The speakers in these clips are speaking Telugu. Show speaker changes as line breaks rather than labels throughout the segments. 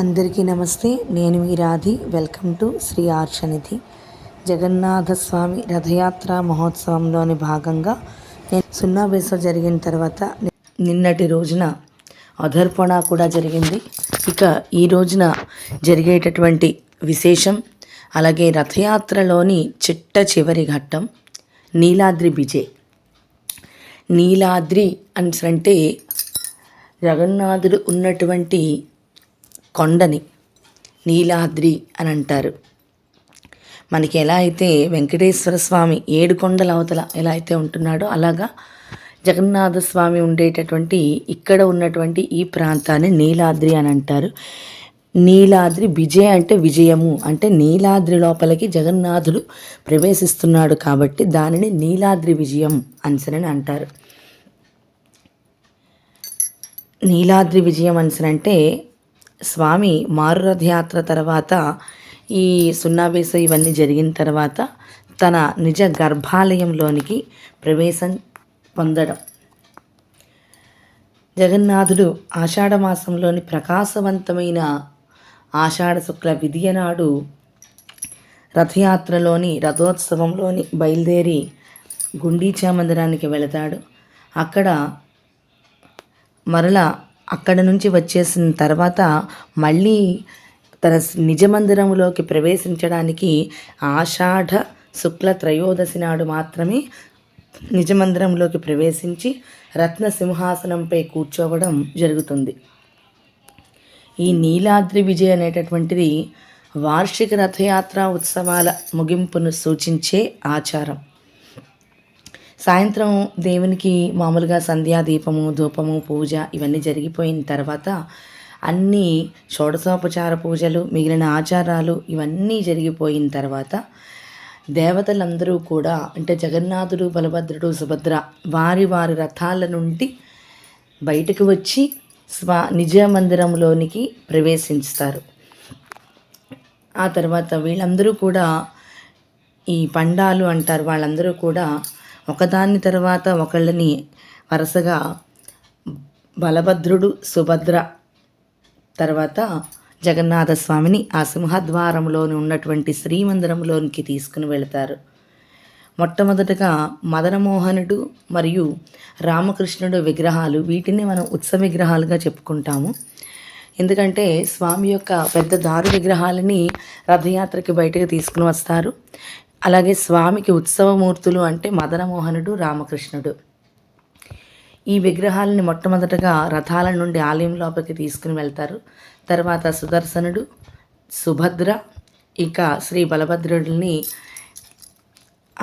అందరికీ నమస్తే. నేను మీ రాధి. Welcome to Sri Arshanidhi. జగన్నాథస్వామి రథయాత్ర మహోత్సవంలోని భాగంగా సున్నాబేస జరిగిన తర్వాత నిన్నటి రోజున అధర్పణ కూడా జరిగింది. ఇక ఈ రోజున జరిగేటటువంటి విశేషం, అలాగే రథయాత్రలోని చిట్ట చివరి ఘట్టం నీలాద్రి బిజే. నీలాద్రి అంటే జగన్నాథుడు ఉన్నటువంటి కొండని నీలాద్రి అని అంటారు. మనకి ఎలా అయితే వెంకటేశ్వర స్వామి 7 కొండల అవతల ఎలా అయితే ఉంటున్నాడో అలాగా జగన్నాథ స్వామి ఉండేటటువంటి ఇక్కడ ఉన్నటువంటి ఈ ప్రాంతాన్ని నీలాద్రి అని అంటారు. నీలాద్రి బిజే అంటే విజయము, అంటే నీలాద్రి లోపలికి జగన్నాథుడు ప్రవేశిస్తున్నాడు కాబట్టి దానిని నీలాద్రి విజయం అని అంటారు. నీలాద్రి విజయం అంటే స్వామి మారురథయాత్ర తర్వాత ఈ సున్నాబేస ఇవన్నీ జరిగిన తర్వాత తన నిజ గర్భాలయంలోనికి ప్రవేశం పొందడం. జగన్నాథుడు ఆషాఢమాసంలోని ప్రకాశవంతమైన ఆషాఢ శుక్ల విధియ నాడు రథయాత్రలోని రథోత్సవంలోని బయలుదేరి గుండీచా మందిరానికి వెళతాడు. అక్కడ మరలా అక్కడ నుంచి వచ్చేసిన తర్వాత మళ్ళీ తన నిజ మందిరంలోకి ప్రవేశించడానికి ఆషాఢ శుక్ల త్రయోదశి నాడు మాత్రమే నిజ మందిరంలోకి ప్రవేశించి రత్న సింహాసనంపై కూర్చోవడం జరుగుతుంది. ఈ నీలాద్రి విజయ అనేటటువంటిది వార్షిక రథయాత్ర ఉత్సవాల ముగింపును సూచించే ఆచారం. సాయంత్రం దేవునికి మామూలుగా సంధ్యాదీపము, ధూపము, పూజ ఇవన్నీ జరిగిపోయిన తర్వాత అన్నీ షోడశోపచార పూజలు, మిగిలిన ఆచారాలు ఇవన్నీ జరిగిపోయిన తర్వాత దేవతలందరూ కూడా, అంటే జగన్నాథుడు, బలభద్రుడు, సుభద్ర వారి వారి రథాల నుండి బయటకు వచ్చి నిజ మందిరంలోనికి ప్రవేశిస్తారు. ఆ తర్వాత వీళ్ళందరూ కూడా ఈ పండాలు అంటారు, వాళ్ళందరూ కూడా ఒకదాని తర్వాత ఒకళ్ళని వరుసగా బలభద్రుడు, సుభద్ర తర్వాత జగన్నాథ స్వామిని ఆ సింహద్వారంలోని ఉన్నటువంటి శ్రీమందిరంలోనికి తీసుకుని వెళతారు. మొట్టమొదటగా మదనమోహనుడు మరియు రామకృష్ణుడు విగ్రహాలు, వీటిని మనం ఉత్సవ విగ్రహాలుగా చెప్పుకుంటాము. ఎందుకంటే స్వామి యొక్క పెద్ద దారు విగ్రహాలని రథయాత్రకి బయటకు తీసుకుని వస్తారు. అలాగే స్వామికి ఉత్సవమూర్తులు అంటే మదనమోహనుడు, రామకృష్ణుడు. ఈ విగ్రహాలని మొట్టమొదటగా రథాల నుండి ఆలయం లోపలికి తీసుకుని వెళ్తారు. తర్వాత సుదర్శనుడు, సుభద్ర, ఇక శ్రీ బలభద్రుడిని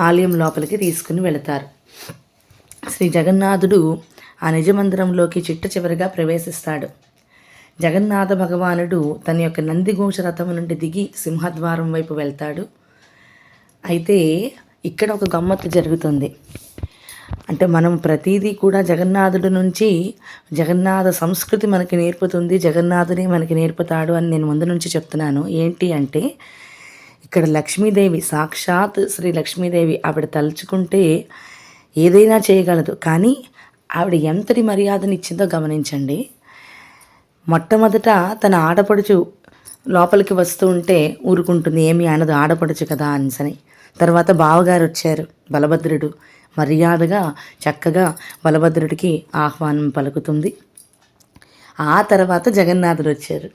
ఆలయం లోపలికి తీసుకుని వెళతారు. శ్రీ జగన్నాథుడు ఆ నిజమందిరంలోకి చిట్ట చివరిగా ప్రవేశిస్తాడు. జగన్నాథ భగవానుడు తన యొక్క నందిఘోష రథం నుండి దిగి సింహద్వారం వైపు వెళ్తాడు. అయితే ఇక్కడ ఒక గమ్మత్తు జరుగుతుంది. అంటే మనం ప్రతిదీ కూడా జగన్నాథుడి నుంచి, జగన్నాథ సంస్కృతి మనకి నేర్పుతుంది, జగన్నాథుడే మనకి నేర్పుతాడు అని నేను ముందు నుంచి చెప్తున్నాను. ఏంటి అంటే ఇక్కడ లక్ష్మీదేవి, సాక్షాత్ శ్రీ లక్ష్మీదేవి, ఆవిడ తలుచుకుంటే ఏదైనా చేయగలదు. కానీ ఆవిడ ఎంతటి మర్యాదనిచ్చిందో గమనించండి. మొట్టమొదట తన ఆడపడుచు లోపలికి వస్తూ ఉంటే ఊరుకుంటుంది, ఏమీ అనదు, ఆడపడుచు కదా అనిసని. తర్వాత బావగారు వచ్చారు బలభద్రుడు, మర్యాదగా చక్కగా బలభద్రుడికి ఆహ్వానం పలుకుతుంది. ఆ తర్వాత జగన్నాథుడు వచ్చారు.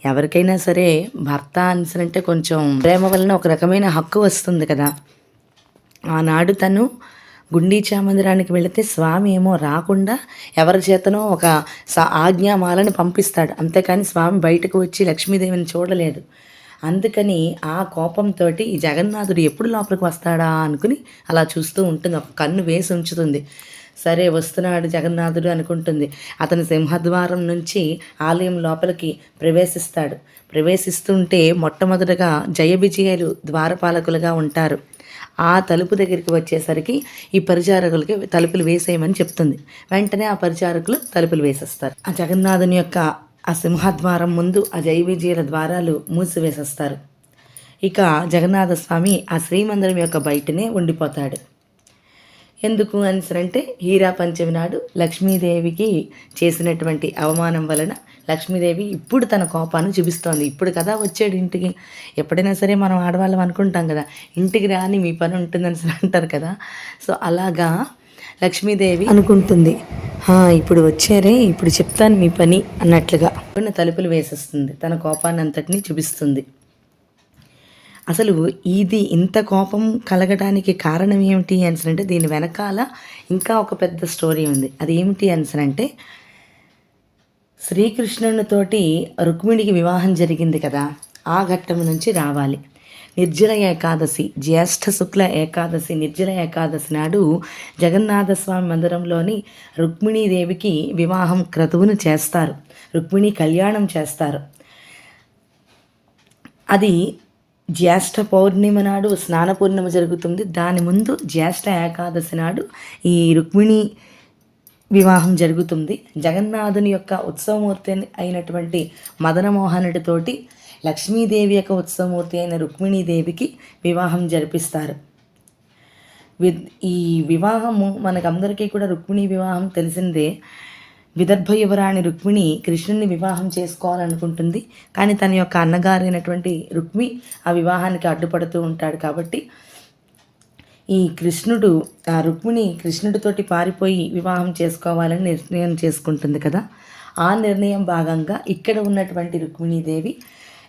ఎవరికైనా సరే భర్త అనిసరంటే కొంచెం ప్రేమ వలన ఒక రకమైన హక్కు వస్తుంది కదా. ఆనాడు తను గుండీచా మందిరానికి వెళితే స్వామి ఏమో రాకుండా ఎవరి చేతనో ఒక ఆజ్ఞామాలని పంపిస్తాడు. అంతేకాని స్వామి బయటకు వచ్చి లక్ష్మీదేవిని చూడలేడు. అందుకని ఆ కోపంతో ఈ జగన్నాథుడు ఎప్పుడు లోపలికి వస్తాడా అనుకుని అలా చూస్తూ ఉంటుంది, ఒక కన్ను వేసి ఉంచుతుంది. సరే వస్తున్నాడు జగన్నాథుడు అనుకుంటుంది. అతని సింహద్వారం నుంచి ఆలయం లోపలికి ప్రవేశిస్తాడు. ప్రవేశిస్తుంటే మొట్టమొదటగా జయ విజయులు ద్వారపాలకులుగా ఉంటారు. ఆ తలుపు దగ్గరికి వచ్చేసరికి ఈ పరిచారకులకి తలుపులు వేసేయమని చెప్తుంది. వెంటనే ఆ పరిచారకులు తలుపులు వేసేస్తారు. ఆ జగన్నాథుని యొక్క ఆ సింహద్వారం ముందు ఆ జయ విజయుల ద్వారాలు మూసివేసేస్తారు. ఇక జగన్నాథ స్వామి ఆ శ్రీమందిరం యొక్క బయటనే ఉండిపోతాడు. ఎందుకు అంటే హీరా పంచమి నాడు లక్ష్మీదేవికి చేసినటువంటి అవమానం వలన లక్ష్మీదేవి ఇప్పుడు తన కోపాన్ని చూపిస్తోంది. ఇప్పుడు కదా వచ్చాడు ఇంటికి. ఎప్పుడైనా సరే మనం ఆడవాళ్ళం అనుకుంటాం కదా, ఇంటికి రాని మీ పని ఉంటుందని అంటారు కదా. సో అలాగా లక్ష్మీదేవి అనుకుంటుంది, ఇప్పుడు వచ్చారే, ఇప్పుడు చెప్తాను మీ పని అన్నట్లుగా తలుపులు వేసేస్తుంది. తన కోపాన్ని అంతటినీ చూపిస్తుంది. అసలు ఇది ఇంత కోపం కలగడానికి కారణం ఏమిటి అంటే దీని వెనకాల ఇంకా ఒక పెద్ద స్టోరీ ఉంది. అది ఏమిటి అంటే శ్రీకృష్ణునితోటి రుక్మిణికి వివాహం జరిగింది కదా, ఆ ఘట్టం నుంచి రావాలి. నిర్జల ఏకాదశి, జ్యేష్ఠ శుక్ల ఏకాదశి, నిర్జల ఏకాదశి నాడు జగన్నాథస్వామి మందిరంలోని రుక్మిణీదేవికి వివాహం క్రతువును చేస్తారు. రుక్మిణి కళ్యాణం చేస్తారు. అది జ్యేష్ఠ పౌర్ణిమ నాడు స్నాన పూర్ణిమ జరుగుతుంది. దాని ముందు జ్యేష్ఠ ఏకాదశి నాడు ఈ రుక్మిణి వివాహం జరుగుతుంది. జగన్నాథుని యొక్క ఉత్సవమూర్తి అయినటువంటి మదనమోహనుడితోటి లక్ష్మీదేవి యొక్క ఉత్సవమూర్తి అయిన రుక్మిణీదేవికి వివాహం జరిపిస్తారు. ఈ వివాహము మనకందరికీ కూడా రుక్మిణి వివాహం తెలిసిందే. విదర్భ యువరాణి రుక్మిణి కృష్ణుని వివాహం చేసుకోవాలనుకుంటుంది. కానీ తన యొక్క అన్నగారైనటువంటి రుక్మి ఆ వివాహానికి అడ్డుపడుతూ ఉంటాడు. కాబట్టి ఈ కృష్ణుడు ఆ రుక్మిణి కృష్ణుడితోటి పారిపోయి వివాహం చేసుకోవాలని నిర్ణయం చేసుకుంటుంది కదా. ఆ నిర్ణయం భాగంగా ఇక్కడ ఉన్నటువంటి రుక్మిణీదేవి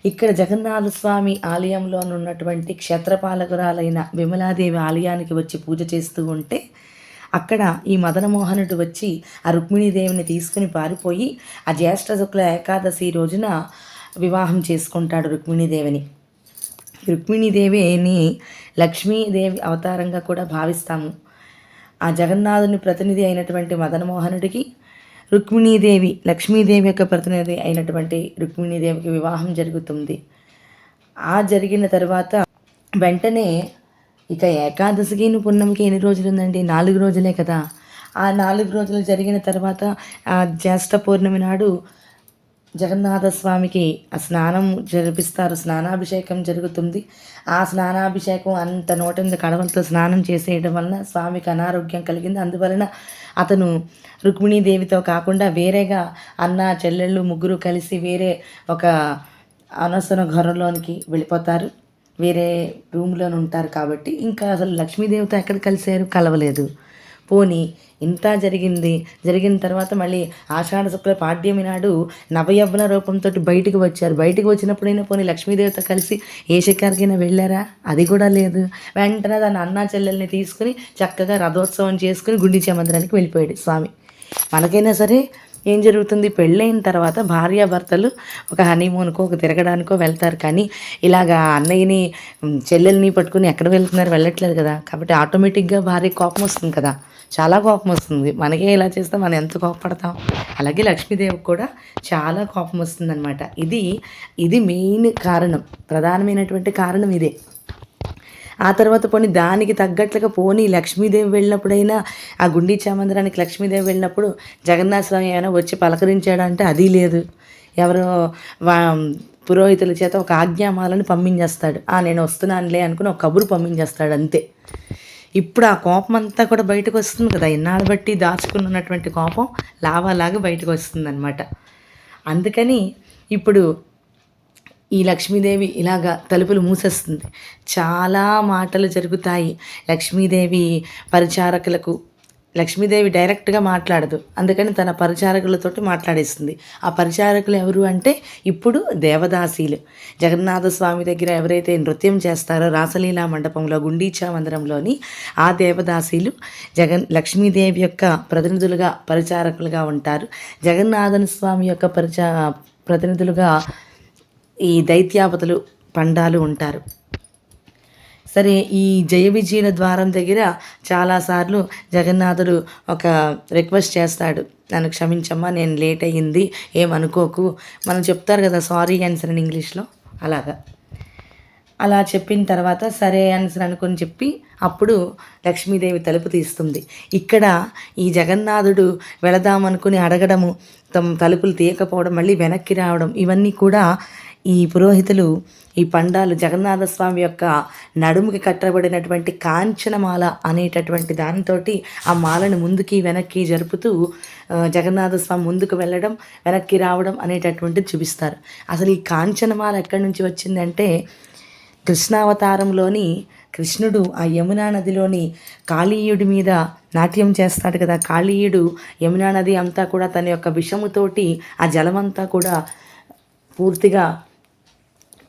ఇక్కడ జగన్నాథ స్వామి ఆలయంలో ఉన్నటువంటి క్షేత్రపాలకురాలైన విమలాదేవి ఆలయానికి వచ్చి పూజ చేస్తూ ఉంటే అక్కడ ఈ మదనమోహనుడు వచ్చి ఆ రుక్మిణీదేవిని తీసుకుని పారిపోయి ఆ జ్యేష్ఠ శుక్ల ఏకాదశి రోజున వివాహం చేసుకుంటాడు రుక్మిణీదేవిని. రుక్మిణీదేవిని లక్ష్మీదేవి అవతారంగా కూడా భావిస్తాము. ఆ జగన్నాథుని ప్రతినిధి అయినటువంటి మదనమోహనుడికి రుక్మిణీదేవి, లక్ష్మీదేవి యొక్క ప్రతినిధి అయినటువంటి రుక్మిణీదేవికి వివాహం జరుగుతుంది. ఆ జరిగిన తర్వాత వెంటనే ఇక ఏకాదశికి పున్నమికి ఎన్ని రోజులు ఉందండి? 4 రోజులే కదా. ఆ 4 రోజులు జరిగిన తర్వాత ఆ జ్యేష్ఠ పౌర్ణమి నాడు జగన్నాథస్వామికి ఆ స్నానం జరిపిస్తారు. స్నానాభిషేకం జరుగుతుంది. ఆ స్నానాభిషేకం అంత 108 కడవలతో స్నానం చేసేయడం వలన స్వామికి అనారోగ్యం కలిగింది. అందువలన అతను రుక్మిణీదేవితో కాకుండా వేరేగా అన్న చెల్లెళ్ళు ముగ్గురు కలిసి వేరే ఒక అనవసర ఘరంలోనికి వెళ్ళిపోతారు. వేరే రూమ్లో ఉంటారు. కాబట్టి ఇంకా అసలు లక్ష్మీదేవితో ఎక్కడ కలిసారు? కలవలేదు. పోనీ ఇంత జరిగిన తర్వాత మళ్ళీ ఆషాఢ శుక్ల పాడ్యమి నాడు నవయవ్వన రూపంతో బయటికి వచ్చారు. బయటికి వచ్చినప్పుడైనా పోనీ లక్ష్మీదేవితో కలిసి ఏ శిఖరికైనా వెళ్ళారా? అది కూడా లేదు. వెంటనే దాని అన్నా చెల్లెల్ని తీసుకుని చక్కగా రథోత్సవం చేసుకుని గుండీచా మందిరానికి వెళ్ళిపోయాడు స్వామి. మనకైనా సరే ఏం జరుగుతుంది? పెళ్ళైన తర్వాత భార్యాభర్తలు ఒక హనీమూన్కో ఒక తిరగడానికో వెళ్తారు. కానీ ఇలాగా అన్నయ్యని చెల్లెల్ని పట్టుకుని ఎక్కడ వెళ్తున్నారు? వెళ్ళట్లేదు కదా. కాబట్టి ఆటోమేటిక్గా భార్య కోపం వస్తుంది కదా, చాలా కోపం వస్తుంది. మనకే ఇలా చేస్తే మనం ఎంత కోపపడతాం. అలాగే లక్ష్మీదేవికి కూడా చాలా కోపం వస్తుంది అనమాట. ఇది మెయిన్ కారణం, ప్రధానమైనటువంటి కారణం ఇదే. ఆ తర్వాత పోనీ దానికి తగ్గట్లుగా పోనీ లక్ష్మీదేవి వెళ్ళినప్పుడైనా ఆ గుండీచా మందిరానికి లక్ష్మీదేవి వెళ్ళినప్పుడు జగన్నాథ స్వామి ఏమైనా వచ్చి పలకరించాడంటే అది లేదు. ఎవరో పురోహితుల చేత ఒక ఆజ్ఞామాలను పంపించేస్తాడు. నేను వస్తున్నానులే అనుకుని ఒక కబురు పంపించేస్తాడు అంతే. ఇప్పుడు ఆ కోపం అంతా కూడా బయటకు వస్తుంది కదా. ఇన్నాళ్ళు బట్టి దాచుకున్నటువంటి కోపం లావాలాగా బయటకు వస్తుంది అనమాట. అందుకని ఇప్పుడు ఈ లక్ష్మీదేవి ఇలాగా తలుపులు మూసేస్తుంది. చాలా మాటలు జరుగుతాయి. లక్ష్మీదేవి డైరెక్ట్గా మాట్లాడదు. అందుకని తన పరిచారకులతోటి మాట్లాడేస్తుంది. ఆ పరిచారకులు ఎవరు అంటే ఇప్పుడు దేవదాసీలు. జగన్నాథ స్వామి దగ్గర ఎవరైతే నృత్యం చేస్తారో రాసలీలా మండపంలో గుండీచా మందిరంలోని ఆ దేవదాసీలు లక్ష్మీదేవి యొక్క ప్రతినిధులుగా పరిచారకులుగా ఉంటారు. జగన్నాథన స్వామి యొక్క ప్రతినిధులుగా ఈ దైత్యాపతులు పండాలు ఉంటారు. సరే, ఈ జయ విజయుల ద్వారం దగ్గర చాలాసార్లు జగన్నాథుడు ఒక రిక్వెస్ట్ చేస్తాడు, నన్ను క్షమించమ్మా, నేను లేట్ అయ్యింది, ఏమనుకోకు. మనం చెప్తారు కదా సారీ ఆన్సర్ అని ఇంగ్లీష్లో, అలా చెప్పిన తర్వాత సరే ఆన్సర్ అనుకుని చెప్పి అప్పుడు లక్ష్మీదేవి తలుపు తీస్తుంది. ఇక్కడ ఈ జగన్నాథుడు వెళదామనుకుని అడగడము, తమ తలుపులు తీయకపోవడం, మళ్ళీ వెనక్కి రావడం, ఇవన్నీ కూడా ఈ పురోహితులు ఈ పండాలు జగన్నాథస్వామి యొక్క నడుముకి కట్టబడినటువంటి కాంచనమాల అనేటటువంటి దానితో ఆ మాలను ముందుకి వెనక్కి జరుపుతూ జగన్నాథస్వామి ముందుకు వెళ్ళడం వెనక్కి రావడం అనేటటువంటిది చూపిస్తారు. అసలు ఈ కాంచనమాల ఎక్కడి నుంచి వచ్చిందంటే కృష్ణావతారంలోని కృష్ణుడు ఆ యమునా నదిలోని కాళీయుడి మీద నాట్యం చేస్తాడు కదా. కాళీయుడు యమునా నది అంతా కూడా తన యొక్క విషముతోటి ఆ జలమంతా కూడా పూర్తిగా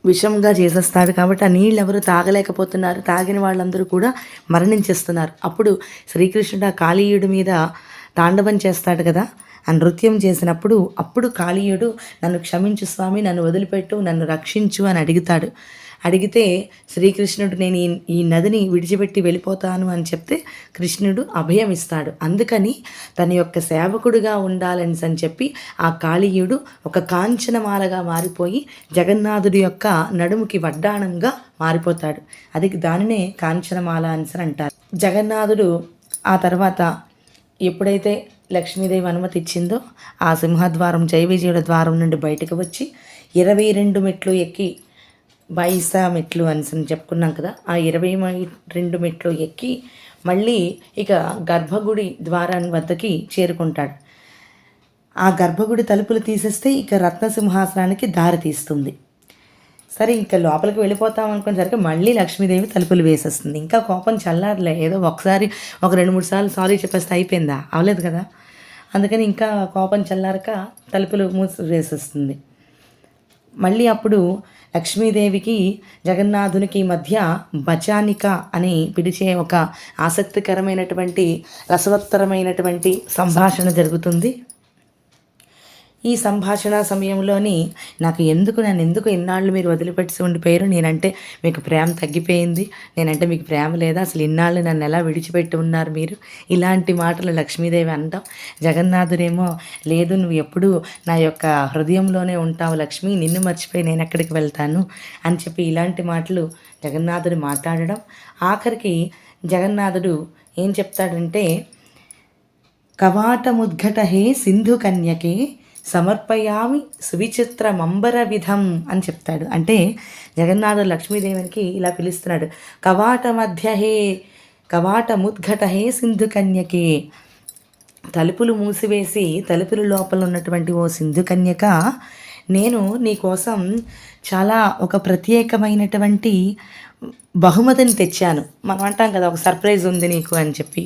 విషంగా చేసేస్తాడు. కాబట్టి ఆ నీళ్ళు ఎవరు తాగలేకపోతున్నారు, తాగిన వాళ్ళందరూ కూడా మరణించేస్తున్నారు. అప్పుడు శ్రీకృష్ణుడు ఆ కాళీయుడి మీద తాండవం చేస్తాడు కదా. ఆ నృత్యం చేసినప్పుడు అప్పుడు కాళీయుడు నన్ను క్షమించు స్వామి, నన్ను వదిలిపెట్టు, నన్ను రక్షించు అని అడిగితే శ్రీకృష్ణుడు నేను ఈ నదిని విడిచిపెట్టి వెళ్ళిపోతాను అని చెప్తే కృష్ణుడు అభయం ఇస్తాడు. అందుకని తన యొక్క సేవకుడిగా ఉండాలని చెప్పి ఆ కాళీయుడు ఒక కాంచనమాలగా మారిపోయి జగన్నాథుడి యొక్క నడుముకి వడ్డాణంగా మారిపోతాడు. దానినే కాంచనమాల అని అంటారు. జగన్నాథుడు ఆ తర్వాత ఎప్పుడైతే లక్ష్మీదేవి అనుమతి ఇచ్చిందో ఆ సింహద్వారం జయవిజయుల ద్వారం నుండి బయటకు వచ్చి 22 మెట్లు ఎక్కి బైసా మెట్లు అని చెప్పుకున్నాం కదా. ఆ 22 మెట్లు ఎక్కి మళ్ళీ ఇక గర్భగుడి ద్వారం వద్దకి చేరుకుంటాడు. ఆ గర్భగుడి తలుపులు తీసేస్తే ఇక రత్నసింహాసనానికి దారి తీస్తుంది. సరే ఇంకా లోపలికి వెళ్ళిపోతాం అనుకునేసరికి మళ్ళీ లక్ష్మీదేవి తలుపులు వేసేస్తుంది. ఇంకా కోపం చల్లారలే, ఏదో ఒకసారి ఒక 2-3 సార్లు సారీ చెప్పేస్తే అయిపోయిందా, అవలేదు కదా. అందుకని ఇంకా కోపం చల్లారక తలుపులు వేసేస్తుంది. మళ్ళీ అప్పుడు లక్ష్మీదేవికి జగన్నాథునికి మధ్య బచానిక అని పిలిచే ఒక ఆసక్తికరమైనటువంటి రసవత్తరమైనటువంటి సంభాషణ జరుగుతుంది. ఈ సంభాషణ సమయంలోని నన్ను ఎందుకు ఇన్నాళ్ళు మీరు వదిలిపెట్టి ఉండిపోయారు, నేనంటే మీకు ప్రేమ తగ్గిపోయింది, నేనంటే మీకు ప్రేమ లేదా, అసలు ఇన్నాళ్ళు నన్ను ఎలా విడిచిపెట్టి ఉన్నారు మీరు, ఇలాంటి మాటలు లక్ష్మీదేవి అంటాం. జగన్నాథుడేమో లేదు, నువ్వు ఎప్పుడూ నా యొక్క హృదయంలోనే ఉంటావు లక్ష్మి, నిన్ను మర్చిపోయి నేను ఎక్కడికి వెళ్తాను అని చెప్పి ఇలాంటి మాటలు జగన్నాథుడు మాట్లాడడం. ఆఖరికి జగన్నాథుడు ఏం చెప్తాడంటే కవాటముద్ఘట హే సింధు కన్యకే సమర్పయామి సువిచిత్రమంబర విధం అని చెప్తాడు. అంటే జగన్నాథుడు లక్ష్మీదేవికి ఇలా పిలుస్తున్నాడు, కవాటముద్ఘట హే సింధు కన్యకే, తలుపులు మూసివేసి తలుపుల లోపల ఉన్నటువంటి ఓ సింధు కన్యక, నేను నీకోసం చాలా ఒక ప్రత్యేకమైనటువంటి బహుమతిని తెచ్చాను. మనం అంటాం కదా ఒక సర్ప్రైజ్ ఉంది నీకు అని చెప్పి,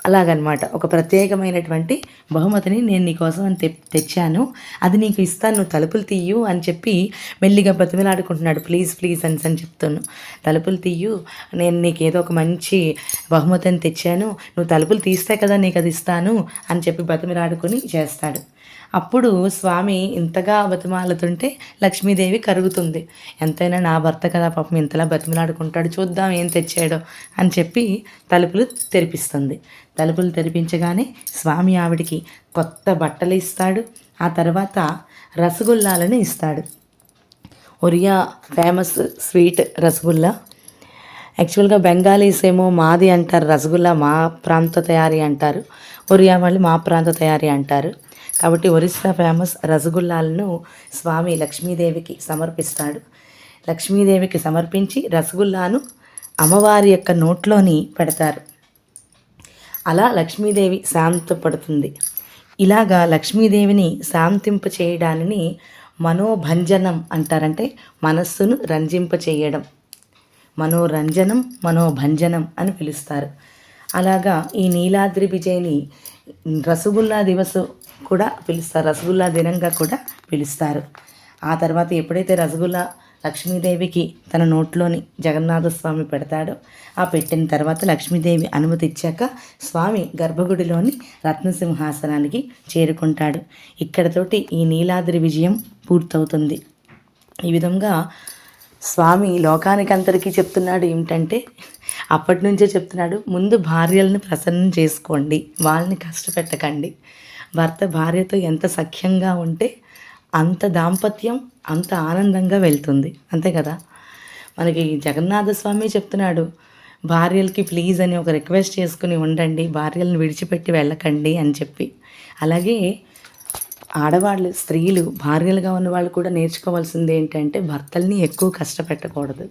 అలాగనమాట. ఒక ప్రత్యేకమైనటువంటి బహుమతిని నేను నీకోసం అని తెచ్చాను, అది నీకు ఇస్తాను, నువ్వు తలుపులు తీయు అని చెప్పి మెల్లిగా బతిమలాడుకుంటున్నాడు. ప్లీజ్ ప్లీజ్ అని చెప్తాను, తలుపులు తీయు, నేను నీకు ఏదో ఒక మంచి బహుమతిని తెచ్చాను, నువ్వు తలుపులు తీస్తే కదా నీకు అది ఇస్తాను అని చెప్పి బతిమలాడుకొని చేస్తాడు. అప్పుడు స్వామి ఇంతగా బతిమాలుతుంటే లక్ష్మీదేవి కరుగుతుంది. ఎంతైనా నా భర్త కదా పాపం ఇంతలా బతిమలాడుకుంటాడు, చూద్దాం ఏం తెచ్చాడో అని చెప్పి తలుపులు తెరిపిస్తుంది. తలుపులు తెరిపించగానే స్వామి ఆవిడికి కొత్త బట్టలు ఇస్తాడు. ఆ తర్వాత రసగుల్లాలను ఇస్తాడు. Oriya famous sweet rasgulla. యాక్చువల్గా బెంగాలీస్ ఏమో మాది అంటారు, రసగుల్లా మా ప్రాంత తయారీ అంటారు, ఒరియా వాళ్ళు మా ప్రాంత తయారీ అంటారు. కాబట్టి ఒరిస్సా ఫేమస్ రసగుల్లాలను స్వామి లక్ష్మీదేవికి సమర్పిస్తాడు. లక్ష్మీదేవికి సమర్పించి రసగుల్లాను అమ్మవారి యొక్క నోట్లోని పెడతారు. అలా లక్ష్మీదేవి శాంతపడుతుంది. ఇలాగా లక్ష్మీదేవిని శాంతింప చేయడాన్ని మనోభంజనం అంటారంటే మనస్సును రంజింప చేయడం, మనోరంజనం మనోభంజనం అని పిలుస్తారు. అలాగా ఈ నీలాద్రి విజయని రసగుల్లా దివసు కూడా పిలుస్తారు, రసగుల్లా దినంగా కూడా పిలుస్తారు. ఆ తర్వాత ఎప్పుడైతే రసగుల్లా లక్ష్మీదేవికి తన నోట్లోని జగన్నాథస్వామి పెడతాడో, ఆ పెట్టిన తర్వాత లక్ష్మీదేవి అనుమతి ఇచ్చాక స్వామి గర్భగుడిలోని రత్నసింహాసనానికి చేరుకుంటాడు. ఇక్కడతోటి ఈ నీలాద్రి విజయం పూర్తవుతుంది. ఈ విధంగా స్వామి లోకానికి అందరికీ చెప్తున్నాడు ఏమిటంటే, అప్పటి నుంచే చెప్తున్నాడు, ముందు భార్యలను ప్రసన్నం చేసుకోండి, వాళ్ళని కష్టపెట్టకండి. భర్త భార్యతో ఎంత సఖ్యంగా ఉంటే అంత దాంపత్యం అంత ఆనందంగా వెళ్తుంది, అంతే కదా. మనకి జగన్నాథ స్వామి చెప్తున్నాడు, భార్యలకి ప్లీజ్ అని ఒక రిక్వెస్ట్ చేసుకుని ఉండండి, భార్యలను విడిచిపెట్టి వెళ్ళకండి అని చెప్పి. అలాగే ఆడవాళ్ళు, స్త్రీలు, భార్యలుగా ఉన్నవాళ్ళు కూడా నేర్చుకోవాల్సింది ఏంటంటే భర్తల్ని ఎక్కువ కష్టపెట్టకూడదు.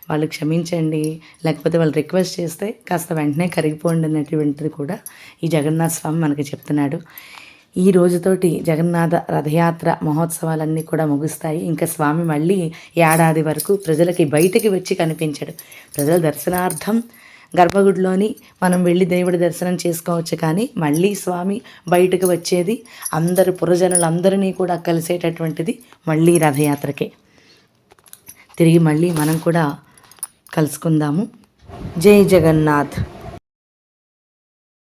వాళ్ళు క్షమించండి, లేకపోతే వాళ్ళు రిక్వెస్ట్ చేస్తే కాస్త వెంటనే కరిగిపోండి అన్నటువంటిది కూడా ఈ జగన్నాథ స్వామి మనకి చెప్తున్నాడు. ఈ రోజుతోటి జగన్నాథ రథయాత్ర మహోత్సవాలన్నీ కూడా ముగుస్తాయి. ఇంకా స్వామి మళ్ళీ ఏడాది వరకు ప్రజలకి బయటికి వచ్చి కనిపించడు. ప్రజల దర్శనార్థం గర్భగుడిలోని మనం వెళ్ళి దేవుడి దర్శనం చేసుకోవచ్చు, కానీ మళ్ళీ స్వామి బయటకు వచ్చేది అందరు పురజనులందరినీ కూడా కలిసేటటువంటిది మళ్ళీ రథయాత్రకే. తిరిగి మళ్ళీ మనం కూడా కలుసుకుందాము. జై జగన్నాథ్.